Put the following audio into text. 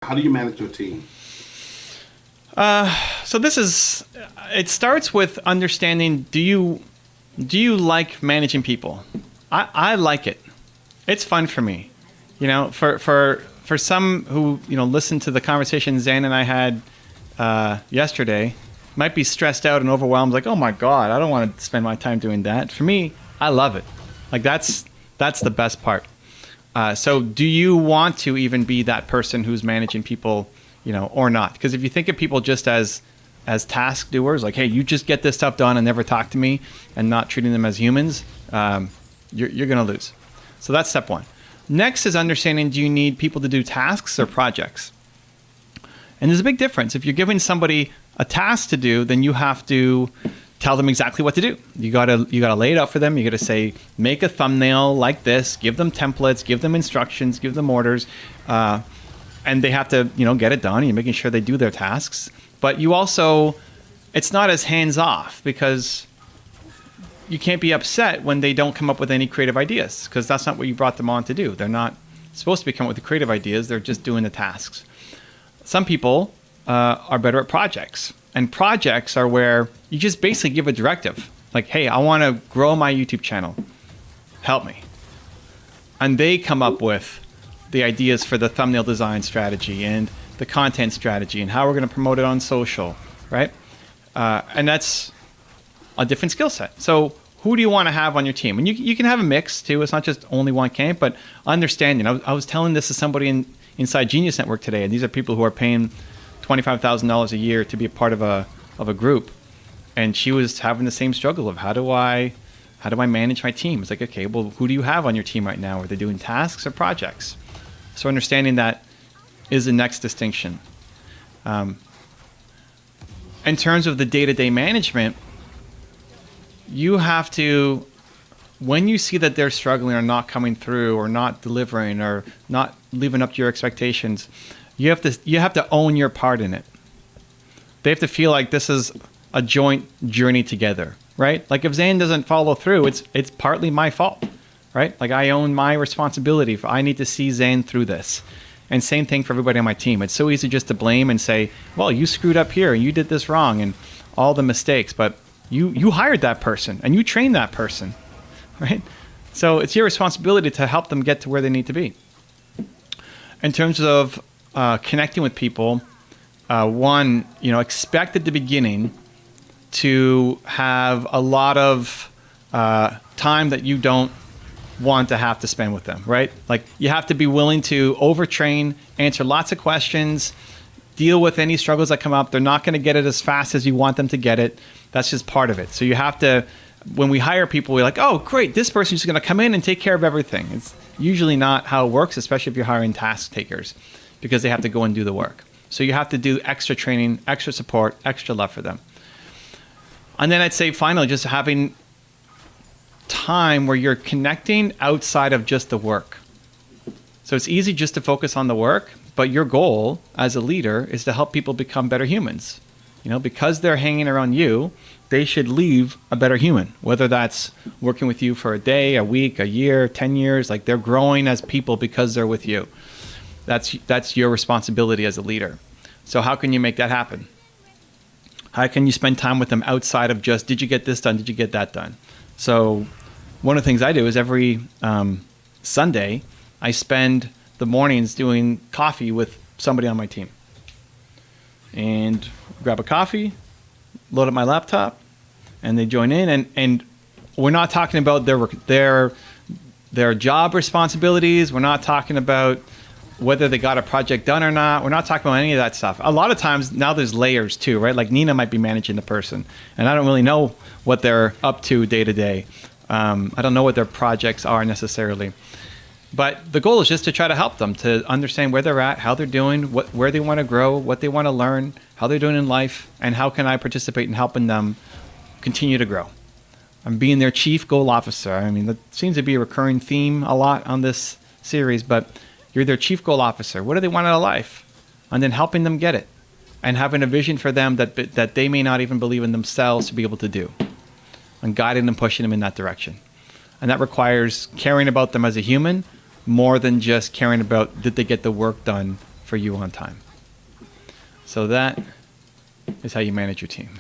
How do you manage your team? So it starts with understanding, do you like managing people? I like it. It's fun for me. For some who, listened to the conversation Zane and I had yesterday, might be stressed out and overwhelmed, like, oh my God, I don't want to spend my time doing that. For me, I love it. Like that's the best part. So do you want to even be that person who's managing people, or not? Because if you think of people just as task doers, like, hey, you just get this stuff done and never talk to me, and not treating them as humans, you're going to lose. So that's step one. Next is understanding, do you need people to do tasks or projects? And there's a big difference. If you're giving somebody a task to do, then you have to tell them exactly what to do. You gotta lay it out for them. You gotta say, make a thumbnail like this, give them templates, give them instructions, give them orders, and they have to, get it done. You're making sure they do their tasks. But you also, it's not as hands off, because you can't be upset when they don't come up with any creative ideas, because that's not what you brought them on to do. They're not supposed to be coming up with the creative ideas. They're just doing the tasks. Some people are better at projects. And projects are where you just basically give a directive. Like, hey, I want to grow my YouTube channel. Help me. And they come up with the ideas for the thumbnail design strategy and the content strategy and how we're going to promote it on social, right? And that's a different skill set. So who do you want to have on your team? And you can have a mix too. It's not just only one camp, but understanding. I was telling this to somebody inside Genius Network today, and these are people who are paying $25,000 a year to be a part of a group, and she was having the same struggle of how do I manage my team? It's like, okay, well, who do you have on your team right now? Are they doing tasks or projects? So understanding that is the next distinction. In terms of the day-to-day management, you have to, when you see that they're struggling or not coming through or not delivering or not living up to your expectations, you have to own your part in it. They have to feel like this is a joint journey together, right? Like if Zane doesn't follow through, it's partly my fault, right? Like I own my responsibility. I need to see Zane through this. And same thing for everybody on my team. It's so easy just to blame and say, well, you screwed up here and you did this wrong and all the mistakes, but you hired that person and you trained that person, right? So it's your responsibility to help them get to where they need to be. In terms of connecting with people, one, expect at the beginning to have a lot of time that you don't want to have to spend with them, right? Like you have to be willing to overtrain, answer lots of questions, deal with any struggles that come up. They're not going to get it as fast as you want them to get it. That's just part of it. So you have to, when we hire people, we're like, oh, great, this person's going to come in and take care of everything. It's usually not how it works, especially if you're hiring task takers, because they have to go and do the work. So you have to do extra training, extra support, extra love for them. And then I'd say finally, just having time where you're connecting outside of just the work. So it's easy just to focus on the work, but your goal as a leader is to help people become better humans. Because they're hanging around you, they should leave a better human, whether that's working with you for a day, a week, a year, 10 years, like they're growing as people because they're with you. That's your responsibility as a leader. So how can you make that happen? How can you spend time with them outside of just, did you get this done? Did you get that done? So one of the things I do is every Sunday, I spend the mornings doing coffee with somebody on my team. And grab a coffee, load up my laptop, and they join in. And we're not talking about their job responsibilities. We're not talking about whether they got a project done or not. We're not talking about any of that stuff. A lot of times now there's layers too, right? Like Nina might be managing the person, and I don't really know what they're up to day to day. I don't know what their projects are necessarily. But the goal is just to try to help them to understand where they're at, how they're doing, where they want to grow, what they want to learn, how they're doing in life, and how can I participate in helping them continue to grow. I'm being their chief goal officer. I mean, that seems to be a recurring theme a lot on this series, but you're their chief goal officer. What do they want out of life? And then helping them get it and having a vision for them that they may not even believe in themselves to be able to do, and guiding them, pushing them in that direction. And that requires caring about them as a human more than just caring about did they get the work done for you on time. So that is how you manage your team.